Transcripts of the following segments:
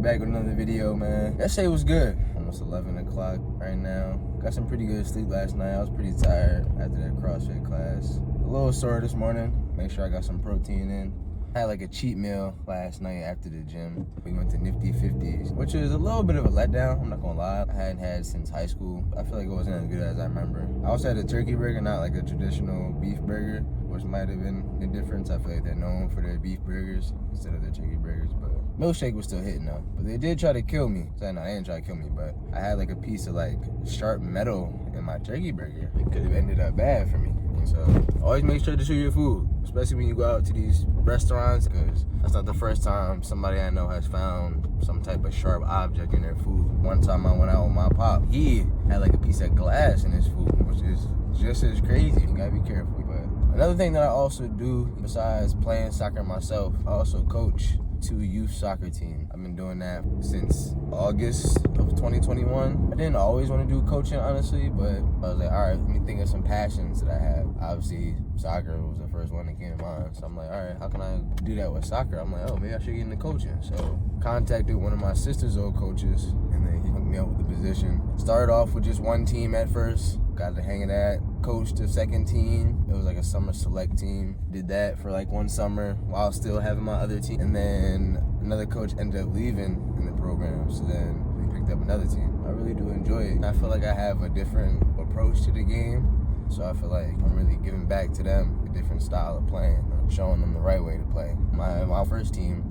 back with another video, man. Yesterday was good. Almost 11 o'clock right now. Got some pretty good sleep last night. I was pretty tired after that CrossFit class. A little sore this morning. Make sure I got some protein in. Had like a cheat meal last night after the gym. We went to Nifty 50s, which is a little bit of a letdown, I'm not gonna lie. I hadn't had since high school. I feel like it wasn't as good as I remember. I also had a turkey burger, not like a traditional beef burger, which might have been the difference. I feel like they're known for their beef burgers instead of their turkey burgers, but milkshake was still hitting though. But they did try to kill me. So no, they didn't try to kill me, but I had like a piece of like sharp metal in my turkey burger. It could have ended up bad for me. And so always make sure to chew your food, especially when you go out to these restaurants, because that's not the first time somebody I know has found some type of sharp object in their food. One time I went out with my pop, he had like a piece of glass in his food, which is just as crazy. You gotta be careful. But another thing that I also do, besides playing soccer myself, I also coach 2 youth soccer teams. I've been doing that since August of 2021. I didn't always want to do coaching, honestly, but I was like, all right, let me think of some passions that I have. Obviously, soccer was the first one that came to mind. So I'm like, all right, how can I do that with soccer? I'm like, oh, maybe I should get into coaching. So contacted one of my sister's old coaches, and then he hooked me up with the position. Started off with just 1 team at first. Got to hang of that. Coached the 2nd team. It was like a summer select team. Did that for like 1 summer while still having my other team. And then another coach ended up leaving in the program. So then we picked up another team. I really do enjoy it. I feel like I have a different approach to the game. So I feel like I'm really giving back to them a different style of playing, showing them the right way to play. My first team,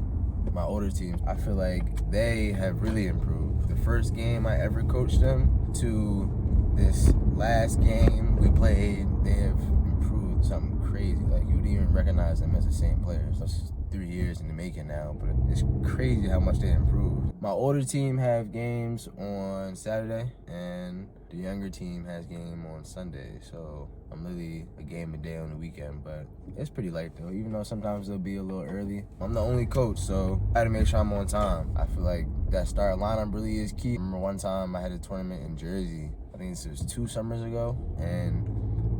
my older team, I feel like they have really improved. The first game I ever coached them to this last game we played, they have improved something crazy. Like, you wouldn't even recognize them as the same players. That's 3 years in the making now, but it's crazy how much they improved. My older team have games on Saturday, and the younger team has game on Sunday. So I'm really a game a day on the weekend, but it's pretty late though, even though sometimes they'll be a little early. I'm the only coach, so I gotta make sure I'm on time. I feel like that start lineup really is key. I remember one time I had a tournament in Jersey. I think this was 2 summers ago, and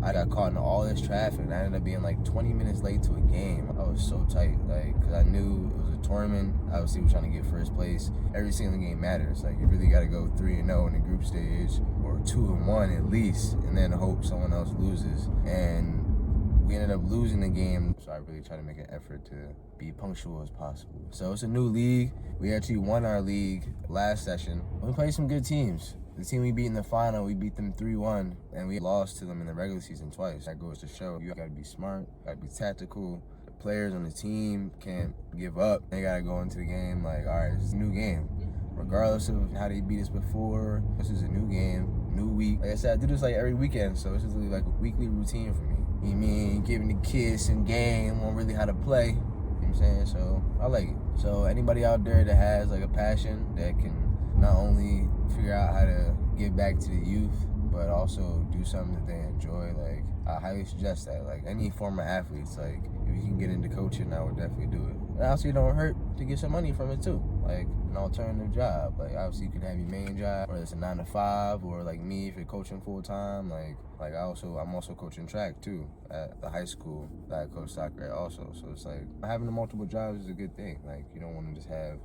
I got caught in all this traffic, and I ended up being like 20 minutes late to a game. I was so tight, like, because I knew it was a tournament. Obviously, we're trying to get first place. Every single game matters. Like, you really got to go 3-0 in the group stage, or 2-1 at least, and then hope someone else loses. And we ended up losing the game, so I really try to make an effort to be punctual as possible. So it's a new league. We actually won our league last session. We played some good teams. The team we beat in the final, we beat them 3-1, and we lost to them in the regular season twice. That goes to show you gotta be smart, gotta be tactical. The players on the team can't give up. They gotta go into the game like, all right, this is a new game. Regardless of how they beat us before, this is a new game, new week. Like I said, I do this like every weekend, so this is really like a weekly routine for me. You mean, giving the kids some game on really how to play. You know what I'm saying? So I like it. So anybody out there that has like a passion that can not only figure out how to give back to the youth, but also do something that they enjoy, like, I highly suggest that. Like, any former athletes, like, if you can get into coaching, I would definitely do it. And obviously, it don't hurt to get some money from it too, like an alternative job. Like, obviously, you can have your main job, whether it's a 9 to 5, or like me, if you're coaching full time. Like I'm also coaching track too at the high school that I coach soccer at also. So it's like, having the multiple jobs is a good thing. Like, you don't want to just have,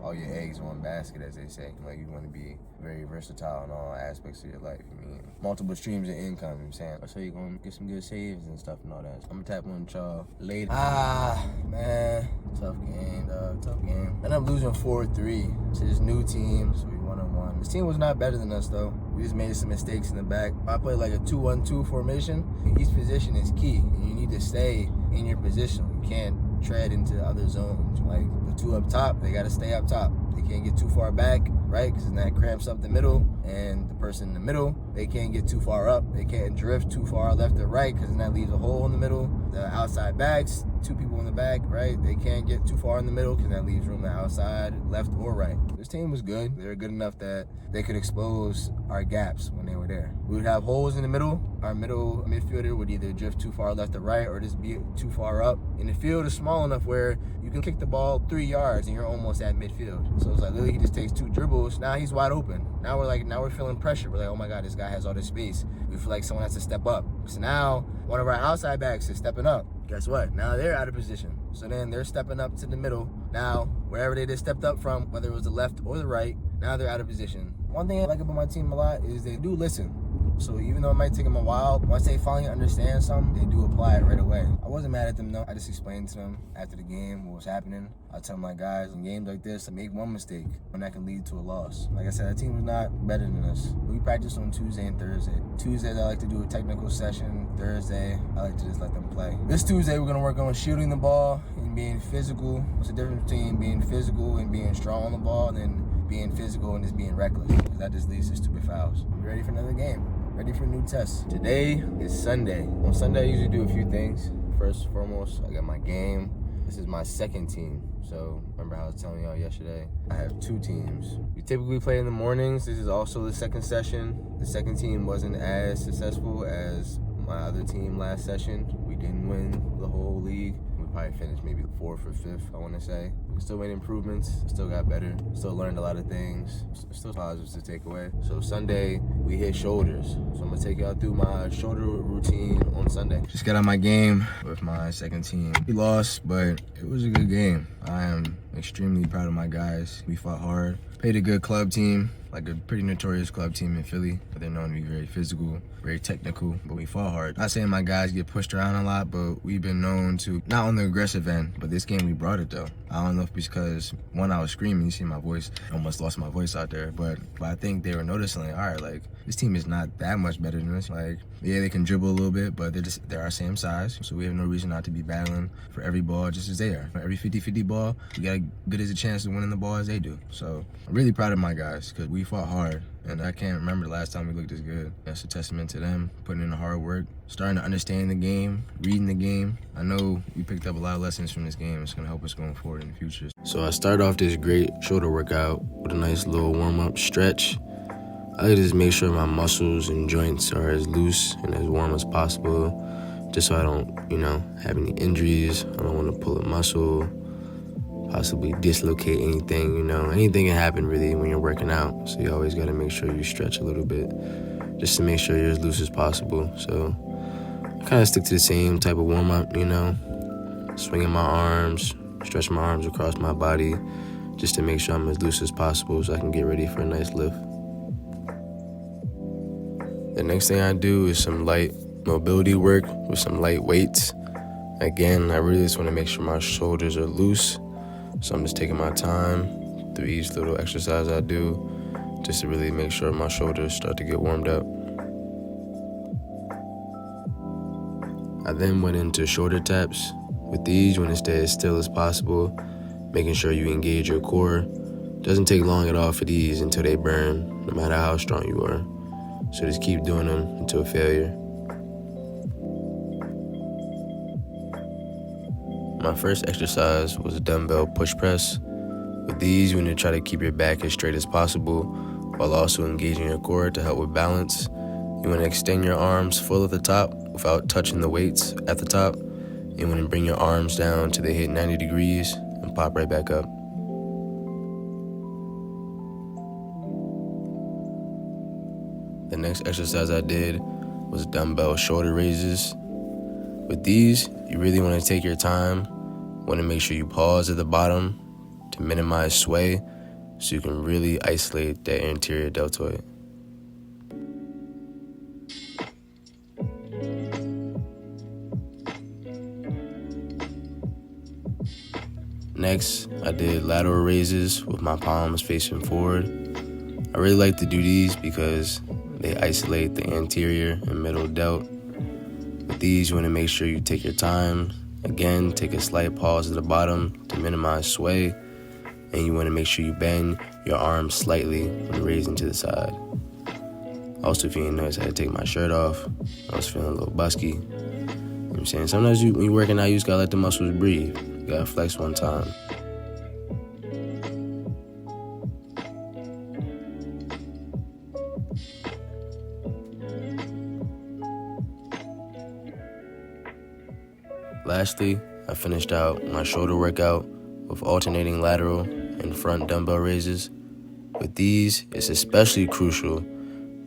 all your eggs in one basket, as they say. Like, you want to be very versatile in all aspects of your life. Multiple streams of income, you know what I'm saying? So you're going to get some good saves and stuff and all that. So I'm going to tap on y'all later. Man. Tough game, dog. Tough game. Ended up losing 4-3 to this new team, so we 1-1. This team was not better than us, though. We just made some mistakes in the back. I played like a 2-1-2 formation. Each position is key, and you need to stay in your position. You can't tread into other zones. Like, the 2 up top, they got to stay up top. They can't get too far back, right? Because then that cramps up the middle, and the person in the middle, they can't get too far up. They can't drift too far left or right, because then that leaves a hole in the middle. The outside backs, 2 people in the back, right? They can't get too far in the middle, because that leaves room to outside, left or right. This team was good. They were good enough that they could expose our gaps when they were there. We would have holes in the middle. Our middle midfielder would either drift too far left or right, or just be too far up. And the field is small enough where you can kick the ball 3 yards and you're almost at midfield. So it's like, literally, he just takes 2 dribbles. Now he's wide open. Now we're feeling pressure. We're like, oh my God, this guy has all this space. We feel like someone has to step up. So now one of our outside backs is stepping up. guess what? Now they're out of position. So then they're stepping up to the middle. Now, wherever they just stepped up from, whether it was the left or the right, now they're out of position. One thing I like about my team a lot is they do listen. So even though it might take them a while, once they finally understand something, they do apply it right away. I wasn't mad at them though. I just explained to them after the game what was happening. I tell my guys in games like this, make one mistake and that can lead to a loss. Like I said, the team was not better than us. We practice on Tuesday and Thursday. Tuesdays I like to do a technical session. Thursday I like to just let them play. This Tuesday we're gonna work on shooting the ball and being physical. What's the difference between being physical and being strong on the ball and then being physical and just being reckless? Because that just leads to stupid fouls. We're ready for another game. Ready for a new test. Today is Sunday. On Sunday, I usually do a few things. First and foremost, I got my game. This is my second team. So remember how I was telling y'all yesterday? I have 2 teams. We typically play in the mornings. This is also the second session. The second team wasn't as successful as my other team last session. We didn't win the whole league. We probably finished maybe 4th or 5th, I want to say. We still made improvements, still got better, still learned a lot of things, still positives to take away. So Sunday, we hit shoulders. So I'm gonna take y'all through my shoulder routine on Sunday. Just got out my game with my second team. We lost, but it was a good game. I am extremely proud of my guys. We fought hard, played a good club team, like a pretty notorious club team in Philly, but they're known to be very physical, very technical, but we fought hard. Not saying my guys get pushed around a lot, but we've been known to, not on the aggressive end, but this game we brought it though. I don't know if it's because, one, I was screaming, you see my voice, I almost lost my voice out there, but I think they were noticing, like, all right, like, this team is not that much better than us. Like, yeah, they can dribble a little bit, but they're our same size, so we have no reason not to be battling for every ball just as they are. For every 50-50 ball, we got as good as a chance of winning the ball as they do. So I'm really proud of my guys, because we fought hard, and I can't remember the last time we looked as good. That's a testament to them, putting in the hard work, starting to understand the game, reading the game. I know we picked up a lot of lessons from this game. It's gonna help us going forward in the future. So I started off this great shoulder workout with a nice little warm-up stretch. I like to just make sure my muscles and joints are as loose and as warm as possible, just so I don't, have any injuries. I don't want to pull a muscle, possibly dislocate anything, anything can happen really when you're working out. So you always got to make sure you stretch a little bit just to make sure you're as loose as possible. So I kind of stick to the same type of warm-up, swinging my arms, stretching my arms across my body just to make sure I'm as loose as possible so I can get ready for a nice lift. The next thing I do is some light mobility work with some light weights. Again, I really just want to make sure my shoulders are loose. So I'm just taking my time through each little exercise I do just to really make sure my shoulders start to get warmed up. I then went into shoulder taps. With these, you want to stay as still as possible, making sure you engage your core. Doesn't take long at all for these until they burn, no matter how strong you are. So just keep doing them until failure. My first exercise was a dumbbell push press. With these, you want to try to keep your back as straight as possible while also engaging your core to help with balance. You want to extend your arms full at the top without touching the weights at the top. You want to bring your arms down till they hit 90 degrees and pop right back up. The next exercise I did was dumbbell shoulder raises. With these, you really want to take your time. Want to make sure you pause at the bottom to minimize sway so you can really isolate that anterior deltoid. Next, I did lateral raises with my palms facing forward. I really like to do these because they isolate the anterior and middle delt. With these, you want to make sure you take your time. Again, take a slight pause at the bottom to minimize sway. And you want to make sure you bend your arms slightly when raising to the side. Also, if you didn't notice, I had to take my shirt off. I was feeling a little busky. You know what I'm saying? Sometimes when you're working out, you just gotta let the muscles breathe. You gotta flex one time. Lastly, I finished out my shoulder workout with alternating lateral and front dumbbell raises. With these, it's especially crucial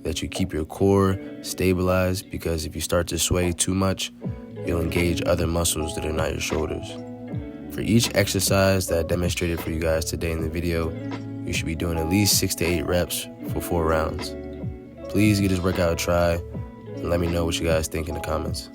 that you keep your core stabilized because if you start to sway too much, you'll engage other muscles that are not your shoulders. For each exercise that I demonstrated for you guys today in the video, you should be doing at least 6 to 8 reps for 4 rounds. Please give this workout a try and let me know what you guys think in the comments.